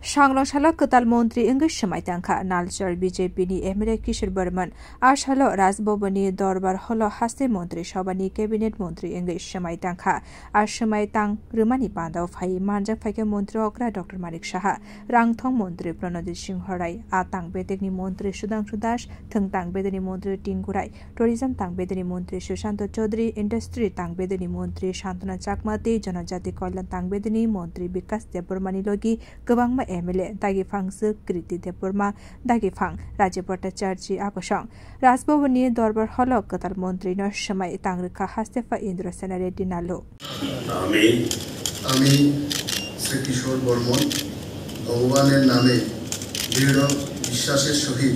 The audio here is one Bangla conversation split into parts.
Shanglong Ketal Montri English Shamaitangka Nalchar BJP ni Emre Kishore Burman Ashalo Rasbobani Dorbar Holo Haste Montri Shobani Cabinet Montri English Shamaitangka Ashamaitang Rumani Panda Fai Manja Fake Montri Okra Dr. Manik Shaha Rangthong Montri Pranodit Singh Horai Atang Bedeni Montri Sudang Sudash Tang Bedeni Montri Tingurai Tourism Tang Bedeni Montri Sushanto Chaudhary Industry Tang Bedeni Montri Shantana Chakmati Janajati Kollan Tang Bedeni Montri Bikas Deburmani Logi Gabang MLA Dagi Fangsu Kriti Deburma Dagi Fang Raja Bhattacharjee Abosong Rasbobani Dorbar Holo Ketal Montri no Shamai Tangrika Hastefa Indra Sena Reddy Nalo আমি শ্রী কিশোর বর্মন ভগবানের নামে দৃঢ় বিশ্বাসের সহিত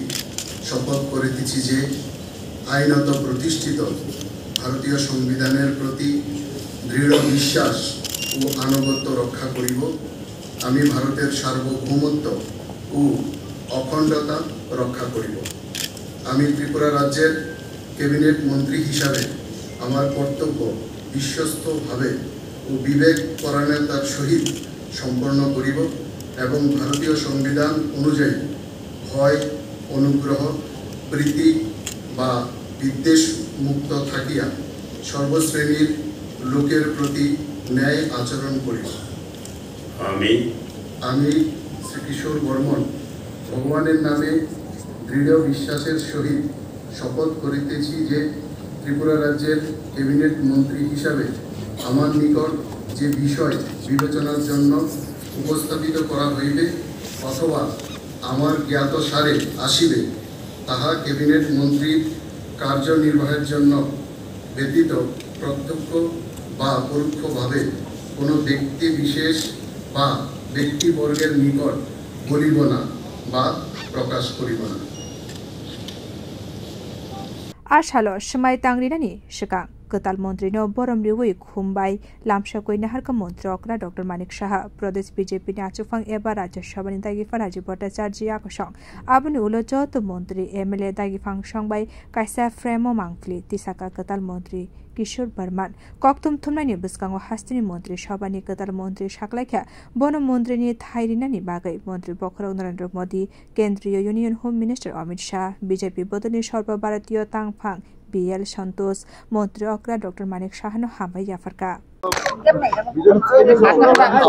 শপথ করিতেছি যে আইনত প্রতিষ্ঠিত ভারতীয় সংবিধানের প্রতি দৃঢ় বিশ্বাস ও আনুগত্য রক্ষা করিব। আমি ভারতের সার্বভৌমত্ব ও অখণ্ডতা রক্ষা করিব। আমি ত্রিপুরা রাজ্যের ক্যাবিনেট মন্ত্রী হিসাবে আমার কর্তব্য বিশ্বস্তভাবে ও বিবেক পরায়ণতার সহিত সম্পন্ন করিব এবং ভারতীয় সংবিধান অনুযায়ী ভয় অনুগ্রহ প্রীতি বা বিদ্বেষ মুক্ত থাকিয়া সর্বশ্রেণীর লোকের প্রতি ন্যায় আচরণ করিব। আমি শ্রী কিশোর বর্মন ভগবানের নামে দৃঢ় বিশ্বাসের সহিত শপথ করিতেছি যে ত্রিপুরা রাজ্যের ক্যাবিনেট মন্ত্রী হিসাবে আমার নিকট যে বিষয় বিবেচনার জন্য উপস্থাপিত করা হইবে অথবা আমার জ্ঞাত সারে আসিবে তাহা ক্যাবিনেট মন্ত্রীর কার্যনির্বাহের জন্য ব্যতীত প্রত্যক্ষ বা পরোক্ষভাবে কোনো ব্যক্তি বিশেষ বা ব্যক্তিবর্গের নিকট বলিব না বা প্রকাশ করিব না। Ashalo Shmai Tangrinani Shika Ketal Montri no Borom Liwi Khumbai Lamshakoi Naharka Montri Okra Dr. Manik Shaha Pradesh BJP Nachufang Eba Raja Shabani Dagi Faraji Bhattacharjee Akosong Abani Ulo Joto Montri MLA Dagi Fang Shongbai Kaisa Fremo Mangfli Tisaka Ketal Montri Kishore Burman Koktum Thumnani Buskango Hastini Montri Shabani Ketal Montri Shaklaikha Bono Montri ni Thairinani Bagai Montri Bokhara Narendra Modi Kendriya Union Home Minister Amit Shah BJP Bodani Sorba Bharatiyo Tangphang BL Santosh Montri Okra Dr. Manik Shahano Hambai Yafarka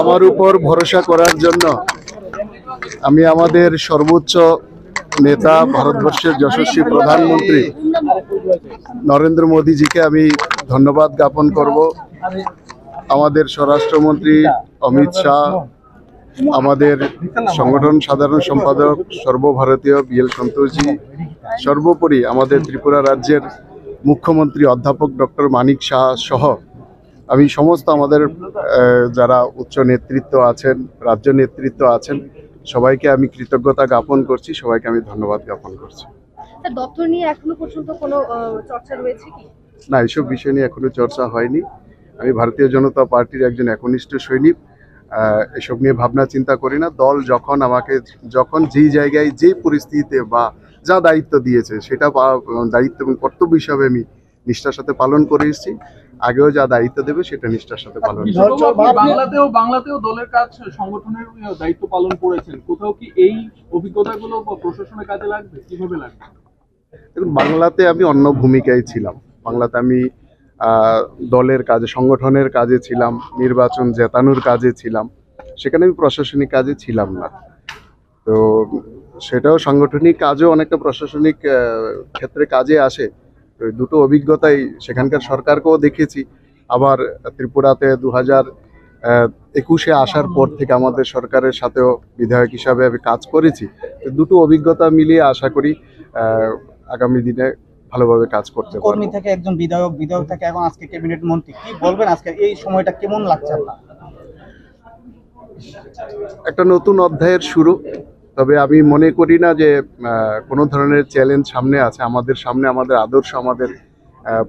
আমার উপর ভরসা করার জন্য আমি আমাদের সর্বোচ্চ নেতা ভারতবর্ষের যশস্বী প্রধানমন্ত্রী নরেন্দ্র মোদীজিকে আমি ধন্যবাদ জ্ঞাপন করব। আমাদের স্বরাষ্ট্রমন্ত্রী অমিত শাহ, আমাদের সংগঠন সাধারণ সম্পাদক সর্বভারতীয় BL সন্তোষজি, সর্বোপরি আমাদের ত্রিপুরা রাজ্যের মুখ্যমন্ত্রী অধ্যাপক ডক্টর মানিক শাহ সহ আমি সমস্ত আমাদের যারা উচ্চ নেতৃত্ব আছেন, রাজ্য নেতৃত্ব আছেন, সবাইকে আমি কৃতজ্ঞতা জ্ঞাপন করছি, সবাইকে আমি ধন্যবাদ জ্ঞাপন করছি। দপ্তর নিয়ে এখনো পর্যন্ত কোনো চর্চা রয়েছে কি? না, এইসব বিষয় নিয়ে এখনো চর্চা হয়নি। আমি ভারতীয় জনতা পার্টির একজন একনিষ্ঠ সৈনিক, এসব নিয়ে ভাবনা চিন্তা করি না। দল যখন যেই জায়গায় যেই পরিস্থিতিতে বা যা দায়িত্ব দিয়েছে সেটা দায়িত্ব এবং কর্তব্য হিসাবে আমি নিষ্ঠার সাথে পালন করে এসেছি। আগেও যা দায়িত্ব দেবে সেটা নিষ্ঠার সাথে পালন করব। বাংলাতেও দলের কাজ সংগঠনের দায়িত্ব পালন করেছেন, কোথাও কি এই অভিজ্ঞতাগুলো প্রশাসনের কাজে লাগবে? কিভাবে লাগবে? বাংলাতে আমি অন্য ভূমিকায় ছিলাম। বাংলাতে আমি দলের কাজে, সংগঠনের কাজে ছিলাম, নির্বাচন জেতানোর কাজে ছিলাম, সেখানে আমি প্রশাসনিক কাজে ছিলাম না। তো সেটাও সাংগঠনিক কাজও অনেকটা প্রশাসনিক ক্ষেত্রে কাজে আসে। তো দুটো অভিজ্ঞতাই সেখানকার সরকারকেও দেখেছি, আবার ত্রিপুরাতে 2021-এ আসার পর থেকে আমাদের সরকারের সাথেও বিধায়ক হিসাবে আমি কাজ করেছি। দুটো অভিজ্ঞতা মিলিয়ে আশা করি আগামী দিনে ভালোভাবে কাজ করতে পারব। কর্মী থেকে একজন বিধায়ক থেকে এখন আজকে ক্যাবিনেট মন্ত্রী, কি বলবেন আজকে এই সময়টা কেমন লাগছে আপনার? একটা নতুন অধ্যায়ের শুরু। তবে আমি মনে করি না যে কোনো ধরনের চ্যালেঞ্জ সামনে আছে। আমাদের সামনে আমাদের আদর্শ, আমাদের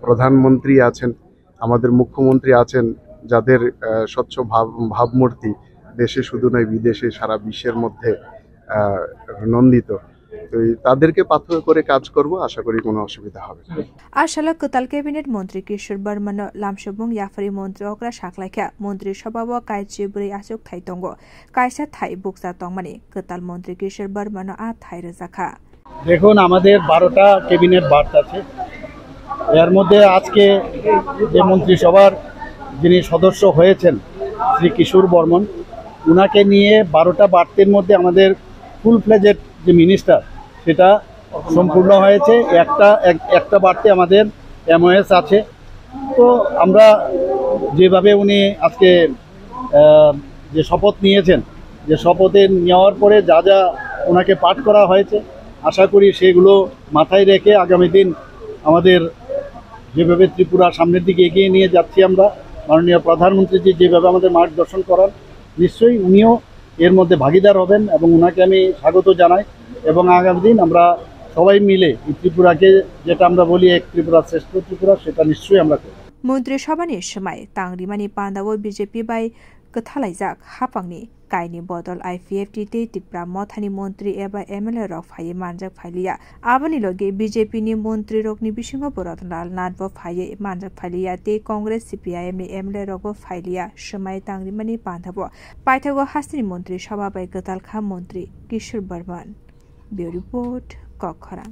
প্রধানমন্ত্রী আছেন, আমাদের মুখ্যমন্ত্রী আছেন, যাদের স্বচ্ছ ভাবমূর্তি দেশে শুধু নয় বিদেশে সারা বিশ্বের মধ্যে নন্দিত। তো তাদেরকে পাথর করে কাজ করব, আশা করি কোনো অসুবিধা হবে না। আশালা কতাল ক্যাবিনেট মন্ত্রী কিশোর বর্মন লামসবং ইয়াফারি মন্ত্রী অগ্রা সাকলাইখা মন্ত্রী সভাব কাইচিবুরি আসুক থাই তঙ্গ কাইসা থাই বুকসা তংমানি কতাল মন্ত্রী কিশোর বর্মন আ থাই রেজাখা। দেখুন, আমাদের 12টা ক্যাবিনেট বার্তা আছে। এর মধ্যে আজকে যে মন্ত্রিসভার যিনি সদস্য হয়েছেন শ্রী কিশোর বর্মন, উনাকে নিয়ে 12টা বার্তের মধ্যে আমাদের ফুল ফ্লেজেড যে মিনিস্টার সেটা সম্পূর্ণ হয়েছে। একটা বার্তে আমাদের MOS আছে। তো আমরা যেভাবে উনি আজকে যে শপথ নিয়েছেন, যে শপথে নেওয়ার পরে যা যা ওনাকে পাঠ করা হয়েছে, আশা করি সেগুলো মাথায় রেখে আগামী দিন আমাদের যেভাবে ত্রিপুরা সামনের দিকে এগিয়ে নিয়ে যাচ্ছি আমরা, মাননীয় প্রধানমন্ত্রী যেভাবে আমাদের মার্গদর্শন করান, নিশ্চয়ই উনিও এর মধ্যে ভাগিদার হবেন এবং ওনাকে আমি স্বাগত জানাই। এবং আগামী দিন আমরা সবাই মিলে এই ত্রিপুরাকে, যেটা আমরা বলি এক ত্রিপুরা শ্রেষ্ঠ ত্রিপুরা, সেটা নিশ্চয়ই আমরা করব। মন্ত্রিসভানি সময় তাংরিমানি পান্দাও বিজেপি বাই কথালাইজাক হাফাংনি কাইনি বদল IPFT ত্রিপুরা মথানি মন্ত্রী এবা MLA রক ফাইয়ে মানজাক ফাইলিয়া আবানি লগে বিজেপি নি মন্ত্রী রকনি বিসিংহ বরতলাল নাদব ফাইয়ে মানজাক ফাইলিয়া তে কংগ্রেস CPIM নি MLA রক ফাইলিয়া সময় তাংরিমানি পান্দাব পাইথাগো হাসিনি মন্ত্রী সভা বাই গতালখা মন্ত্রী কিশোর বর্মন। Bureau report কক্ষরাং।